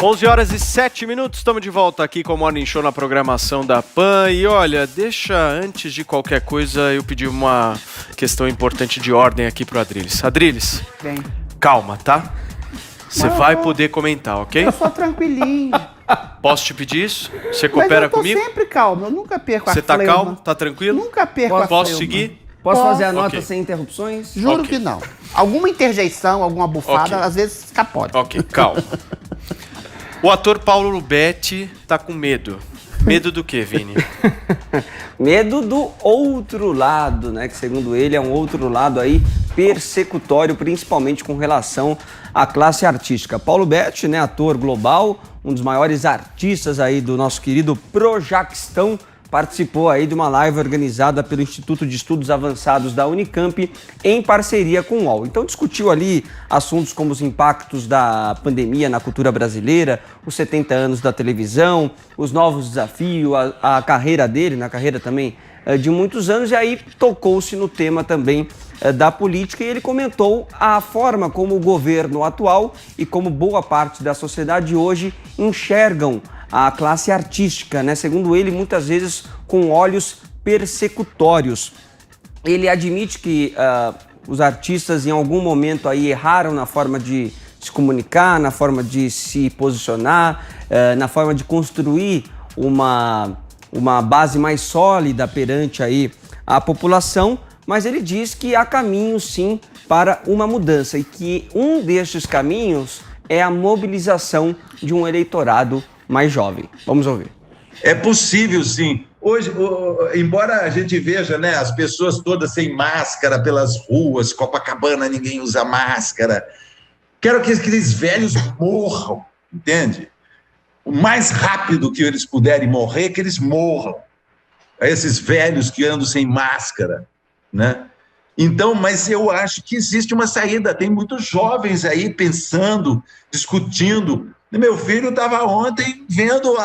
11 horas e 7 minutos, estamos de volta aqui com o Morning Show na programação da PAN. E olha, antes de qualquer coisa, eu pedi uma questão importante de ordem aqui pro Adriles. Adriles, Bem, calma, tá? Você vai poder comentar, ok? eu sou tranquilinho. Posso te pedir isso? Você Mas coopera eu tô comigo? sempre calmo, eu nunca perco a Você tá fleuma. calmo? Tá tranquilo? Nunca perco a Posso fleuma. seguir? Posso fazer a Posso. nota Ok. sem interrupções? Juro Ok. que não. Alguma interjeição, alguma bufada, Ok. às vezes escapode. Ok, calma. O ator Paulo Lubetti tá com medo. Medo do quê, Vini? Medo do outro lado, né? Que segundo ele é um outro lado aí persecutório, principalmente com relação à classe artística. Paulo Betti, né, ator global, um dos maiores artistas aí do nosso querido Projaquistão, participou aí de uma live organizada pelo Instituto de Estudos Avançados da Unicamp em parceria com o UOL. Então discutiu ali assuntos como os impactos da pandemia na cultura brasileira, os 70 anos da televisão, os novos desafios, a carreira dele, na carreira também de muitos anos, e aí tocou-se no tema também da política e ele comentou a forma como o governo atual e como boa parte da sociedade hoje enxergam a classe artística, né? Segundo ele, muitas vezes com olhos persecutórios. Ele admite que os artistas em algum momento aí erraram na forma de se comunicar, na forma de se posicionar, na forma de construir uma base mais sólida perante aí a população, mas ele diz que há caminho sim para uma mudança e que um destes caminhos é a mobilização de um eleitorado mais jovem. Vamos ouvir. É possível, sim. Hoje, embora a gente veja, né, as pessoas todas sem máscara pelas ruas, Copacabana ninguém usa máscara, quero que aqueles velhos morram, entende? O mais rápido que eles puderem morrer, que eles morram. A esses velhos que andam sem máscara, né? Então, mas eu acho que existe uma saída. Tem muitos jovens aí pensando, discutindo. Meu filho estava ontem vendo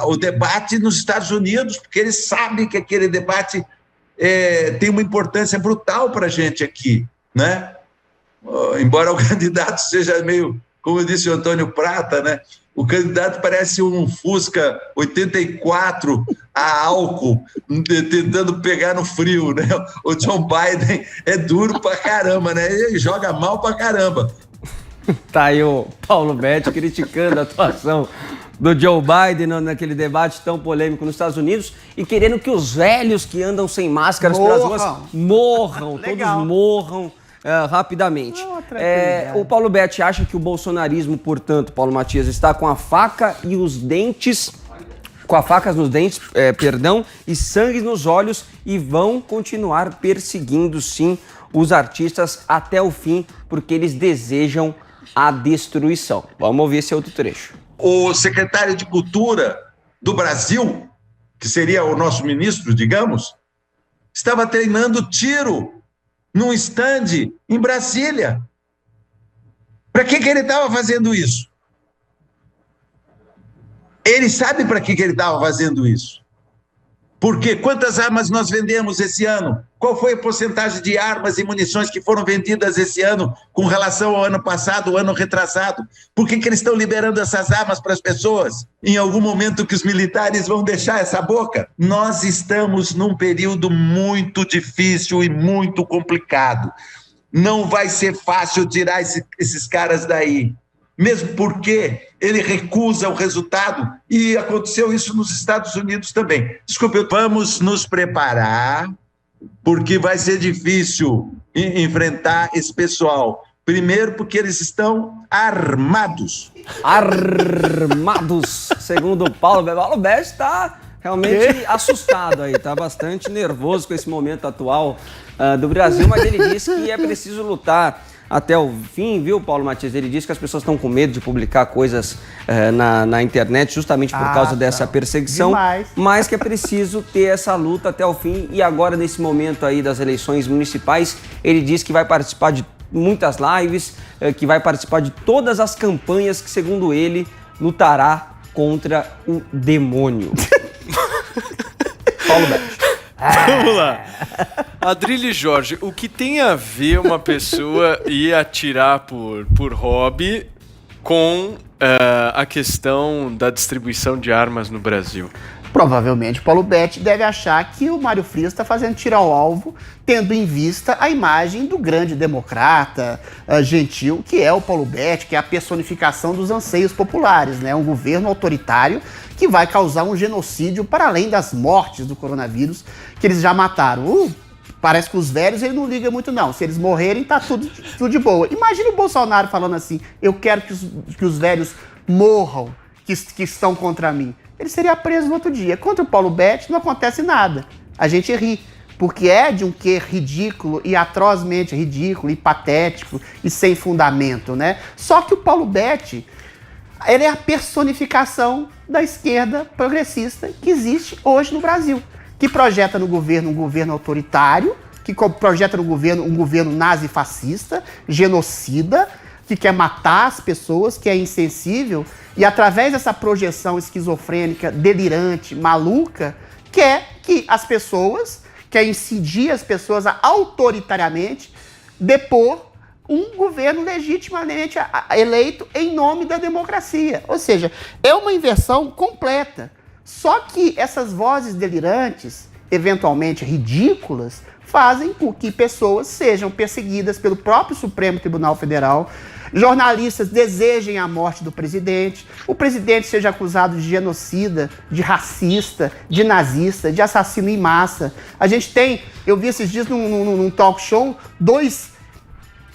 o debate nos Estados Unidos, porque ele sabe que aquele debate tem uma importância brutal para a gente aqui, né? Embora o candidato seja meio, como disse o Antônio Prata, né? O candidato parece um Fusca 84 a álcool, tentando pegar no frio, né? O John Biden é duro pra caramba, né? Ele joga mal pra caramba. Tá aí o Paulo Betti criticando a atuação do Joe Biden naquele debate tão polêmico nos Estados Unidos e querendo que os velhos que andam sem máscaras pelas ruas morram, todos morram rapidamente. O Paulo Betti acha que o bolsonarismo, portanto, Paulo Matias, está com a faca e os dentes, com as facas nos dentes, e sangue nos olhos e vão continuar perseguindo, sim, os artistas até o fim, porque eles desejam a destruição. Vamos ouvir esse outro trecho. O secretário de Cultura do Brasil, que seria o nosso ministro, digamos, estava treinando tiro num estande em Brasília. Para que ele estava fazendo isso? Ele sabe para que ele estava fazendo isso. Porque quantas armas nós vendemos esse ano? Qual foi a porcentagem de armas e munições que foram vendidas esse ano com relação ao ano passado, o ano retrasado? Por que eles estão liberando essas armas para as pessoas? Em algum momento que os militares vão deixar essa boca? Nós estamos num período muito difícil e muito complicado. Não vai ser fácil tirar esses caras daí. Mesmo porque ele recusa o resultado, e aconteceu isso nos Estados Unidos também. Desculpe, vamos nos preparar, porque vai ser difícil enfrentar esse pessoal. Primeiro, porque eles estão armados. Armados, segundo o Paulo Betti. Paulo Betti está realmente assustado aí, está bastante nervoso com esse momento atual do Brasil, mas ele disse que é preciso lutar até o fim, viu, Paulo Matias? Ele disse que as pessoas estão com medo de publicar coisas na internet justamente por causa dessa perseguição, mas que é preciso ter essa luta até o fim. E agora, nesse momento aí das eleições municipais, ele diz que vai participar de muitas lives, que vai participar de todas as campanhas que, segundo ele, lutará contra o demônio. Paulo Betti. Vamos lá. Adriles Jorge, o que tem a ver uma pessoa ir atirar por hobby com a questão da distribuição de armas no Brasil? Provavelmente o Paulo Betti deve achar que o Mário Frias está fazendo tiro ao alvo, tendo em vista a imagem do grande democrata, gentil, que é o Paulo Betti, que é a personificação dos anseios populares, né? Um governo autoritário que vai causar um genocídio para além das mortes do coronavírus que eles já mataram. Parece que os velhos ele não liga muito não, se eles morrerem tá tudo de boa. Imagina o Bolsonaro falando assim, eu quero que os velhos morram, que estão contra mim. Ele seria preso no outro dia. Contra o Paulo Betti não acontece nada. A gente ri, porque é de um quê ridículo e atrozmente ridículo e patético e sem fundamento, né? Só que o Paulo Betti, ele é a personificação da esquerda progressista que existe hoje no Brasil, que projeta no governo um governo autoritário, que projeta no governo um governo nazi-fascista, genocida, que quer matar as pessoas, que é insensível, e através dessa projeção esquizofrênica, delirante, maluca, quer que as pessoas, quer incidir as pessoas a autoritariamente depor um governo legitimamente eleito em nome da democracia. Ou seja, é uma inversão completa. Só que essas vozes delirantes, eventualmente ridículas, fazem com que pessoas sejam perseguidas pelo próprio Supremo Tribunal Federal, jornalistas desejem a morte do presidente, o presidente seja acusado de genocida, de racista, de nazista, de assassino em massa. A gente tem, eu vi esses dias num talk show, 2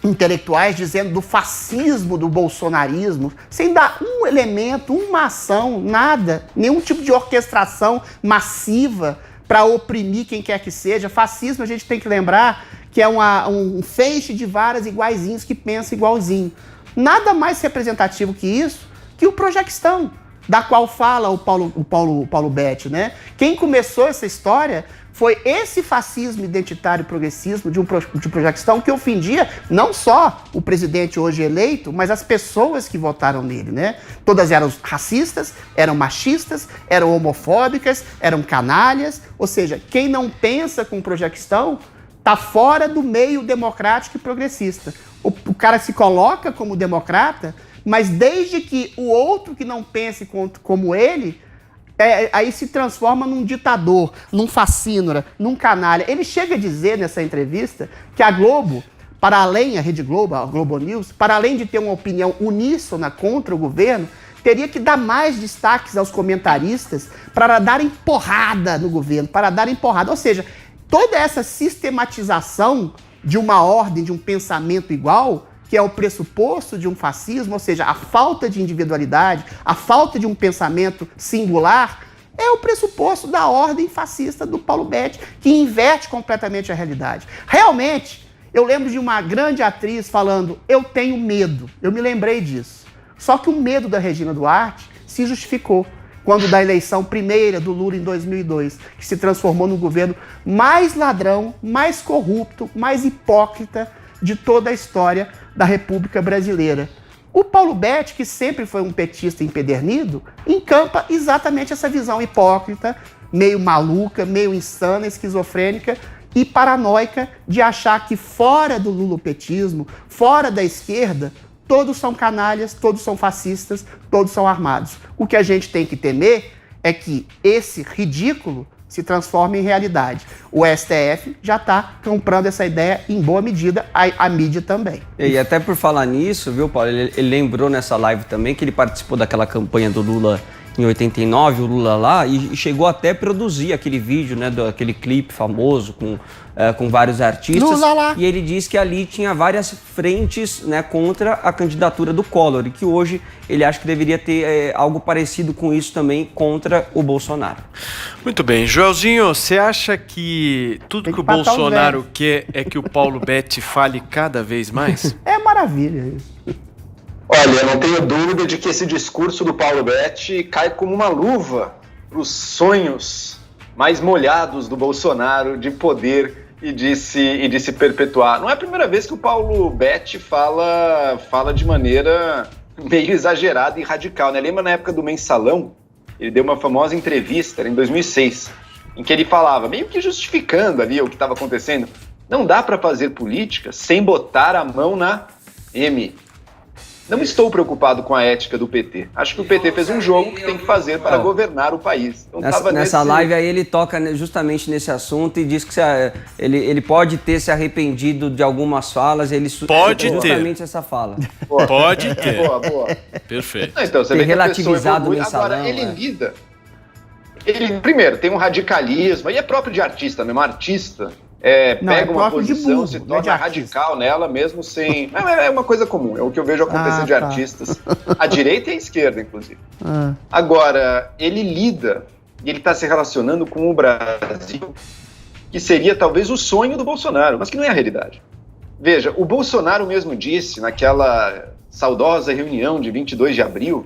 intelectuais dizendo do fascismo, do bolsonarismo, sem dar um elemento, uma ação, nada, nenhum tipo de orquestração massiva para oprimir quem quer que seja. Fascismo, a gente tem que lembrar que é um feixe de varas iguaizinhos que pensa igualzinho. Nada mais representativo que isso, que o Projequistão, da qual fala o Paulo Betti, né? Quem começou essa história foi esse fascismo identitário progressismo de Projequistão que ofendia não só o presidente hoje eleito, mas as pessoas que votaram nele, né? Todas eram racistas, eram machistas, eram homofóbicas, eram canalhas, ou seja, quem não pensa com o Projequistão está fora do meio democrático e progressista. O cara se coloca como democrata, mas desde que o outro que não pense como ele, aí se transforma num ditador, num fascínora, num canalha. Ele chega a dizer nessa entrevista que a Globo, para além, a Rede Globo, a Globo News, para além de ter uma opinião uníssona contra o governo, teria que dar mais destaques aos comentaristas para darem porrada no governo, para darem porrada. Ou seja, toda essa sistematização de uma ordem, de um pensamento igual, que é o pressuposto de um fascismo, ou seja, a falta de individualidade, a falta de um pensamento singular, é o pressuposto da ordem fascista do Paulo Betti, que inverte completamente a realidade. Realmente, eu lembro de uma grande atriz falando, eu tenho medo, eu me lembrei disso. Só que o medo da Regina Duarte se justificou quando da eleição primeira do Lula em 2002, que se transformou no governo mais ladrão, mais corrupto, mais hipócrita de toda a história da República Brasileira. O Paulo Betti, que sempre foi um petista empedernido, encampa exatamente essa visão hipócrita, meio maluca, meio insana, esquizofrênica e paranoica de achar que fora do lulopetismo, fora da esquerda, todos são canalhas, todos são fascistas, todos são armados. O que a gente tem que temer é que esse ridículo se transforme em realidade. O STF já está comprando essa ideia em boa medida, a mídia também. E até por falar nisso, viu, Paulo, ele lembrou nessa live também que ele participou daquela campanha do Lula em 89, o Lula lá, e chegou até a produzir aquele vídeo, né, aquele clipe famoso com vários artistas. Lula lá. E ele disse que ali tinha várias frentes, né, contra a candidatura do Collor, e que hoje ele acha que deveria ter algo parecido com isso também contra o Bolsonaro. Muito bem. Joelzinho, você acha que tudo que o Bolsonaro quer é que o Paulo Betti fale cada vez mais? É maravilha isso. Olha, eu não tenho dúvida de que esse discurso do Paulo Betti cai como uma luva para os sonhos mais molhados do Bolsonaro de poder e de se perpetuar. Não é a primeira vez que o Paulo Betti fala de maneira meio exagerada e radical, né? Lembra na época do Mensalão? Ele deu uma famosa entrevista, era em 2006, em que ele falava, meio que justificando ali o que estava acontecendo, não dá para fazer política sem botar a mão na M. Não estou preocupado com a ética do PT. Acho que o PT fez um jogo que tem que fazer para governar o país. Então, nessa live aí ele toca justamente nesse assunto e diz que ele pode ter se arrependido de algumas falas. Ele pode ter justamente essa fala. Pode ter. Boa. Perfeito. Não, então, você vê que relativizado o mensalão. Agora, ele lida. Primeiro, tem um radicalismo, e é próprio de artista mesmo, artista. Pega uma posição, se torna radical nela mesmo sem... É uma coisa comum, é o que eu vejo acontecer de artistas. A direita e a esquerda, inclusive. Agora, ele lida, e ele está se relacionando com o Brasil, que seria talvez o sonho do Bolsonaro, mas que não é a realidade. Veja, o Bolsonaro mesmo disse, naquela saudosa reunião de 22 de abril,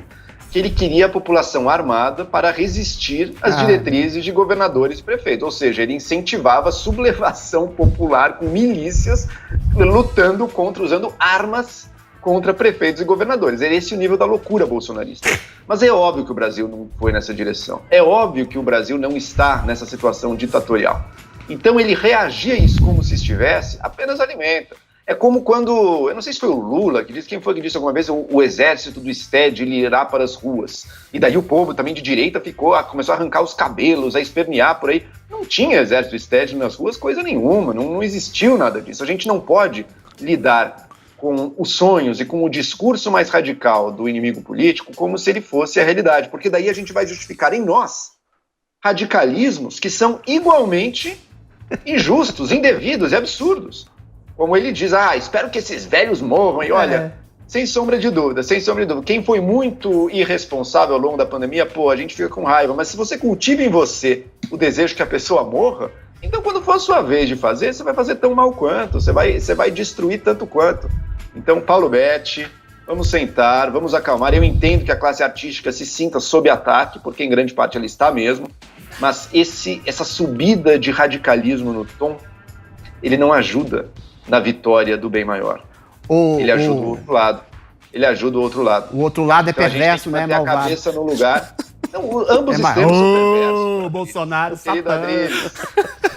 que ele queria a população armada para resistir às diretrizes de governadores e prefeitos. Ou seja, ele incentivava a sublevação popular com milícias lutando usando armas contra prefeitos e governadores. Era esse o nível da loucura bolsonarista. Mas é óbvio que o Brasil não foi nessa direção. É óbvio que o Brasil não está nessa situação ditatorial. Então ele reagia a isso como se estivesse, apenas alimenta. É como quando, eu não sei se foi o Lula que disse, quem foi que disse alguma vez, o exército do STED ele irá para as ruas. E daí o povo também de direita começou a arrancar os cabelos, a espernear por aí. Não tinha exército STED nas ruas, coisa nenhuma, não existiu nada disso. A gente não pode lidar com os sonhos e com o discurso mais radical do inimigo político como se ele fosse a realidade, porque daí a gente vai justificar em nós radicalismos que são igualmente injustos, indevidos e absurdos. Como ele diz, espero que esses velhos morram. E olha, sem sombra de dúvida, quem foi muito irresponsável ao longo da pandemia, a gente fica com raiva. Mas se você cultiva em você o desejo que a pessoa morra, então quando for a sua vez de fazer, você vai fazer tão mal quanto, você vai destruir tanto quanto. Então, Paulo Betti, vamos sentar, vamos acalmar. Eu entendo que a classe artística se sinta sob ataque, porque em grande parte ela está mesmo, mas essa subida de radicalismo no tom, ele não ajuda na vitória do bem maior. Ele ajuda o outro lado. O outro lado é então, perverso, né, malvado? A cabeça no lugar. Não, ambos extremos são perversos. Bolsonaro,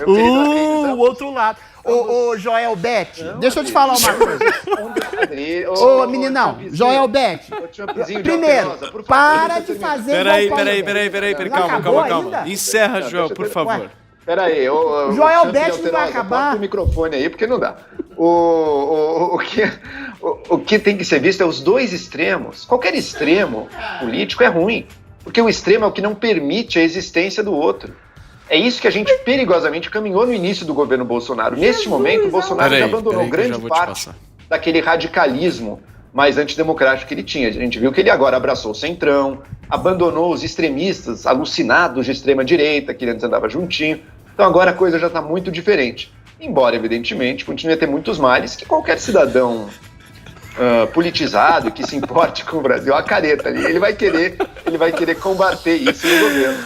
o outro lado. Ô, Joel Betti, deixa eu te falar uma coisa. Ô, meninão, Joel Betti. Primeiro, para de fazer... Peraí, calma. Encerra, Joel, por favor. Peraí, o Joel Betti não vai acabar. Bota o microfone aí, porque não dá. O que tem que ser visto é os dois extremos. Qualquer extremo político é ruim, porque o extremo é o que não permite a existência do outro. É isso que a gente perigosamente caminhou no início do governo Bolsonaro. Neste momento, o Bolsonaro já abandonou grande parte daquele radicalismo mais antidemocrático que ele tinha. A gente viu que ele agora abraçou o centrão, abandonou os extremistas alucinados de extrema-direita, que antes andava juntinho. Então agora a coisa já está muito diferente. Embora, evidentemente, continue a ter muitos males que qualquer cidadão politizado que se importe com o Brasil, a careta ali, ele vai querer combater isso no governo.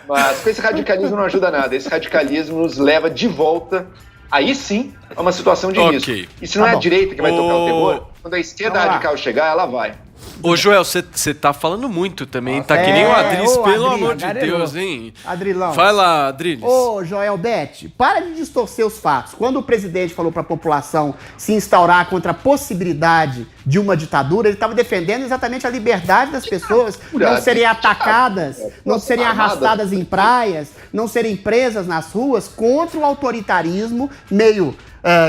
Mas com esse radicalismo não ajuda nada. Esse radicalismo nos leva de volta, aí sim, a uma situação de risco. E se não é a direita que vai tocar o terror, quando a esquerda radical chegar, ela vai. Ô, Joel, você tá falando muito também. Nossa, tá que nem o Adriles, pelo amor de Deus, hein? Adrilão. Vai lá, Adriles. Ô, Joel Betti, para de distorcer os fatos. Quando o presidente falou pra população se instaurar contra a possibilidade de uma ditadura, ele estava defendendo exatamente a liberdade das pessoas não serem atacadas, não serem arrastadas em praias, não serem presas nas ruas contra o autoritarismo meio...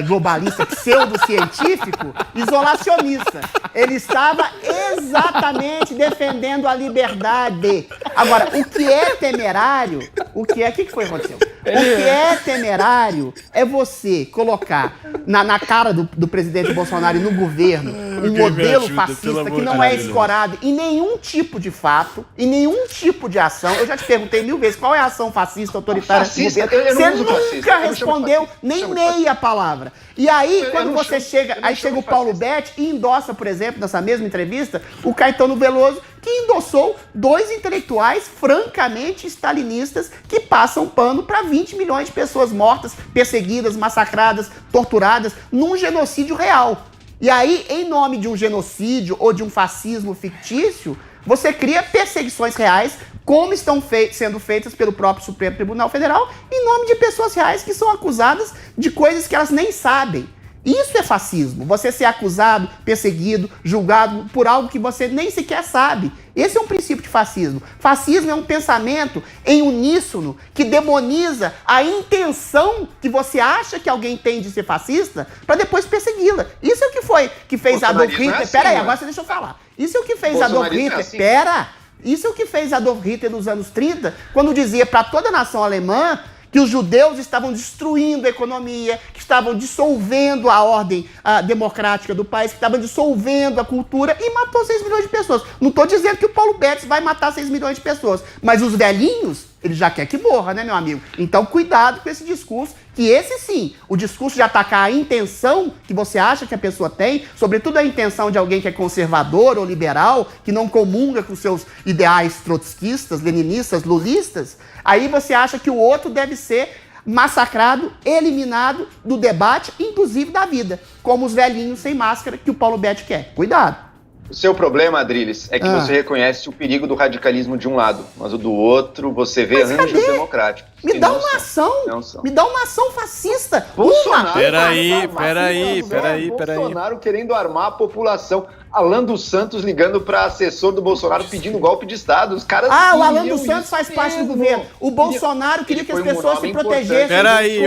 globalista, pseudocientífico, isolacionista. Ele estava exatamente defendendo a liberdade. Agora, o que é temerário, o que foi que aconteceu? O que é temerário é você colocar na cara do presidente Bolsonaro e no governo um modelo fascista que não é escorado em nenhum tipo de fato, em nenhum tipo de ação. Eu já te perguntei 1000 vezes qual é a ação fascista autoritária do governo. Você nunca respondeu nem meia palavra. E aí, quando você chega o Paulo Betti e endossa, por exemplo, nessa mesma entrevista, o Caetano Veloso, que endossou 2 intelectuais francamente stalinistas que passam pano para 20 milhões de pessoas mortas, perseguidas, massacradas, torturadas, num genocídio real. E aí, em nome de um genocídio ou de um fascismo fictício, você cria perseguições reais, como estão sendo feitas pelo próprio Supremo Tribunal Federal, em nome de pessoas reais que são acusadas de coisas que elas nem sabem. Isso é fascismo. Você ser acusado, perseguido, julgado por algo que você nem sequer sabe. Esse é um princípio de fascismo. Fascismo é um pensamento em uníssono que demoniza a intenção que você acha que alguém tem de ser fascista para depois persegui-la. Isso é o que fez Adolf Hitler. É assim, Pera aí, agora você deixa eu falar. Isso é o que fez Adolf Hitler. Assim. Isso é o que fez Adolf Hitler nos anos 30, quando dizia para toda a nação alemã que os judeus estavam destruindo a economia, que estavam dissolvendo a ordem democrática do país, que estavam dissolvendo a cultura e matou 6 milhões de pessoas. Não estou dizendo que o Paulo Betts vai matar 6 milhões de pessoas, mas os velhinhos, ele já quer que morra, né, meu amigo? Então, cuidado com esse discurso, que esse sim, o discurso de atacar a intenção que você acha que a pessoa tem, sobretudo a intenção de alguém que é conservador ou liberal, que não comunga com seus ideais trotskistas, leninistas, lulistas, aí você acha que o outro deve ser massacrado, eliminado do debate, inclusive da vida, como os velhinhos sem máscara que o Paulo Betts quer. Cuidado. O seu problema, Adriles, é que você reconhece o perigo do radicalismo de um lado, mas o do outro você vê anjos democráticos. Me dá uma ação, me dá uma ação fascista. Bolsonaro, Peraí. Bolsonaro querendo armar a população. Alan dos Santos ligando para assessor do Bolsonaro pedindo golpe de Estado. Os caras o Alan dos Santos faz parte do governo. O Bolsonaro queria que as pessoas se protegessem. Peraí,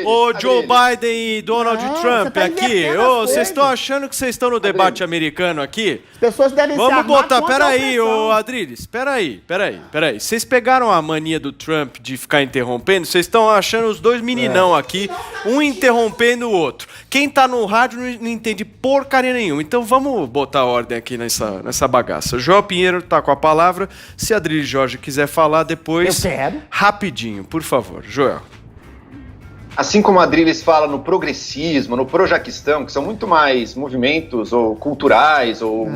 ô Joe Biden e Donald Trump aqui. Vocês estão achando que vocês estão no debate americano aqui? As pessoas devem se armar contra a peraí, opressão. ô Adriles, peraí. Vocês pegaram a mania do Trump de ficar interrompendo? Vocês estão achando os dois meninão aqui, um interrompendo o outro. Quem tá no rádio não entende porcaria nenhuma. Então vamos botar ordem aqui nessa bagaça. João Pinheiro tá com a palavra. Se a Adriles Jorge quiser falar depois, eu quero. Rapidinho, por favor. Joel. Assim como a Adriles fala no progressismo, no projaquistão, que são muito mais movimentos ou culturais ou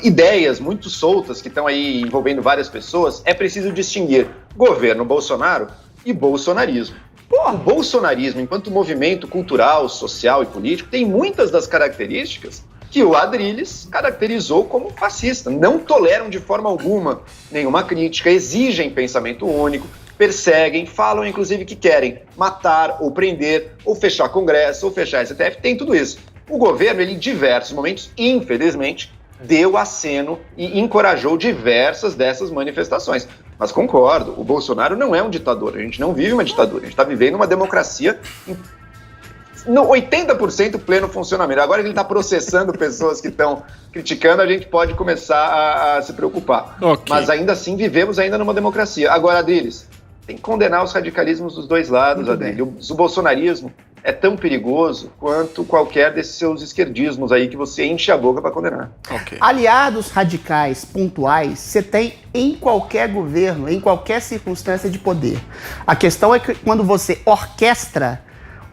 ideias muito soltas que estão aí envolvendo várias pessoas, é preciso distinguir governo Bolsonaro e bolsonarismo. O bolsonarismo, enquanto movimento cultural, social e político, tem muitas das características que o Adriles caracterizou como fascista. Não toleram de forma alguma nenhuma crítica, exigem pensamento único, perseguem, falam inclusive que querem matar ou prender, ou fechar Congresso, ou fechar STF, tem tudo isso. O governo, ele em diversos momentos, infelizmente, deu aceno e encorajou diversas dessas manifestações. Mas concordo, o Bolsonaro não é um ditador, a gente não vive uma ditadura, a gente está vivendo uma democracia no 80% pleno funcionamento. Agora que ele está processando pessoas que estão criticando, a gente pode começar a se preocupar. Okay. Mas ainda assim, vivemos ainda numa democracia. Agora, Adriles, tem que condenar os radicalismos dos dois lados, Adriles. O bolsonarismo é tão perigoso quanto qualquer desses seus esquerdismos aí que você enche a boca para condenar. Okay. Aliados radicais pontuais você tem em qualquer governo, em qualquer circunstância de poder. A questão é que quando você orquestra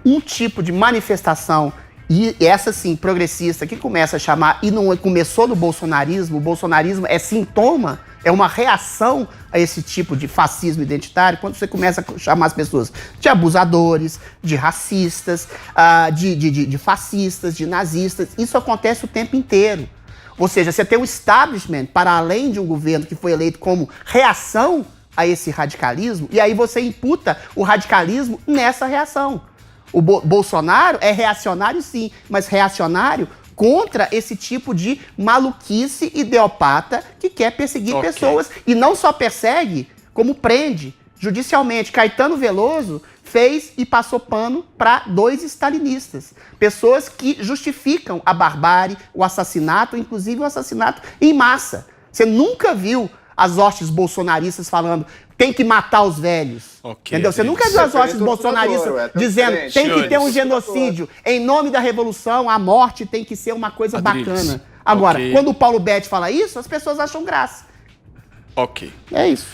um tipo de manifestação, e essa sim, progressista, que começa a chamar, e não começou no bolsonarismo, o bolsonarismo é sintoma, é uma reação a esse tipo de fascismo identitário, quando você começa a chamar as pessoas de abusadores, de racistas, de fascistas, de nazistas, isso acontece o tempo inteiro. Ou seja, você tem um establishment para além de um governo que foi eleito como reação a esse radicalismo, e aí você imputa o radicalismo nessa reação. O Bolsonaro é reacionário sim, mas reacionário contra esse tipo de maluquice ideopata que quer perseguir pessoas. E não só persegue, como prende judicialmente. Caetano Veloso fez e passou pano para 2 stalinistas. Pessoas que justificam a barbárie, o assassinato, inclusive o assassinato em massa. Você nunca viu as hostes bolsonaristas falando tem que matar os velhos. Entendeu? Você nunca viu as hostes bolsonaristas dizendo tem que ter um genocídio. Em nome da revolução, a morte tem que ser uma coisa bacana. Agora, quando o Paulo Betts fala isso, as pessoas acham graça. Ok. É isso.